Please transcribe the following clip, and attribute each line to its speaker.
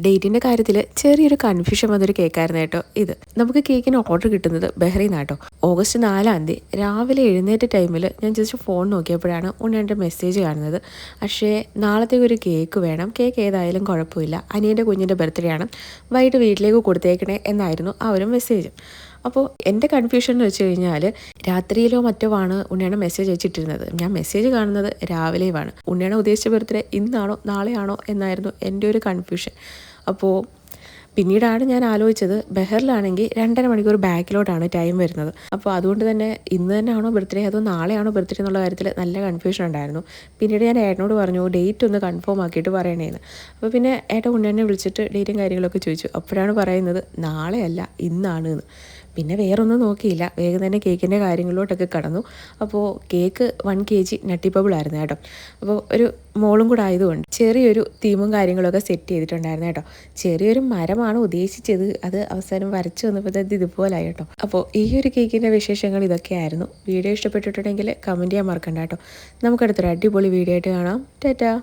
Speaker 1: ഡേറ്റിൻ്റെ കാര്യത്തിൽ ചെറിയൊരു കൺഫ്യൂഷൻ വന്നൊരു കേക്കായിരുന്നു കേട്ടോ ഇത്. നമുക്ക് കേക്കിന് ഓർഡർ കിട്ടുന്നത് ബഹ്റൈനാട്ടോ. ഓഗസ്റ്റ് 4-ാം തീയതി രാവിലെ എഴുന്നേറ്റ ടൈമിൽ ഞാൻ ജസ്റ്റ് ഫോൺ നോക്കിയപ്പോഴാണ് ഉണ്ണേൻ്റെ മെസ്സേജ് കാണുന്നത്. പക്ഷേ നാളത്തേക്ക് ഒരു കേക്ക് വേണം, കേക്ക് ഏതായാലും കുഴപ്പമില്ല, അനിയൻ്റെ കുഞ്ഞിൻ്റെ ബർത്ത്ഡേ ആണ്, വൈകിട്ട് വീട്ടിലേക്ക് കൊടുത്തേക്കണേ എന്നായിരുന്നു ആ ഒരു മെസ്സേജ്. അപ്പോൾ എൻ്റെ കൺഫ്യൂഷൻ എന്ന് വെച്ച് കഴിഞ്ഞാൽ രാത്രിയിലോ മറ്റോ ആണ് ഉണ്ണിയാണ് മെസ്സേജ് അയച്ചിട്ടിരുന്നത്. ഞാൻ മെസ്സേജ് കാണുന്നത് രാവിലെയുമാണ്. ഉണ്ണിയാണ് ഉദ്ദേശിച്ച ബർത്ത്ഡേ ഇന്നാണോ നാളെയാണോ എന്നായിരുന്നു എൻ്റെ ഒരു കൺഫ്യൂഷൻ. അപ്പോൾ പിന്നീടാണ് ഞാൻ ആലോചിച്ചത്, ബഹറിലാണെങ്കിൽ 2.5 മണിക്കൂർ ബാക്കിലോട്ടാണ് ടൈം വരുന്നത്. അപ്പോൾ അതുകൊണ്ട് തന്നെ ഇന്ന് തന്നെ ആണോ ബർത്ത്ഡേ അതോ നാളെയാണോ ബർത്ത്ഡേ എന്നുള്ള കാര്യത്തിൽ നല്ല കൺഫ്യൂഷൻ ഉണ്ടായിരുന്നു. പിന്നീട് ഞാൻ ഏട്ടനോട് പറഞ്ഞു ഡേറ്റ് ഒന്ന് കൺഫേം ആക്കിയിട്ട് പറയണേന്ന്. അപ്പോൾ പിന്നെ ഏട്ടൻ ഉണ്ണിനെ വിളിച്ചിട്ട് ഡേറ്റും കാര്യങ്ങളൊക്കെ ചോദിച്ചു. അപ്പോഴാണ് പറയുന്നത് നാളെയല്ല ഇന്നാണ് എന്ന്. പിന്നെ വേറൊന്നും നോക്കിയില്ല, വേഗം തന്നെ കേക്കിൻ്റെ കാര്യങ്ങളിലോട്ടൊക്കെ കടന്നു. അപ്പോൾ കേക്ക് 1 kg നട്ടിപ്പബിൾ ആയിരുന്നു കേട്ടോ. അപ്പോൾ ഒരു മോളും കൂടെ ആയതുകൊണ്ട് ചെറിയൊരു തീമും കാര്യങ്ങളൊക്കെ സെറ്റ് ചെയ്തിട്ടുണ്ടായിരുന്നു കേട്ടോ. ചെറിയൊരു മരമാണ് ഉദ്ദേശിച്ചത്, അത് അവസാനം വരച്ച് വന്നപ്പോഴത്തേക്ക് ഇതുപോലായി കേട്ടോ. അപ്പോൾ ഈ ഒരു കേക്കിൻ്റെ വിശേഷങ്ങൾ ഇതൊക്കെയായിരുന്നു. വീഡിയോ ഇഷ്ടപ്പെട്ടിട്ടുണ്ടെങ്കിൽ കമൻറ്റ് ചെയ്യാൻ മറക്കണ്ട കേട്ടോ. നമുക്കടുത്തൊരു അടിപൊളി വീഡിയോ ആയിട്ട് കാണാം. ടാറ്റാ.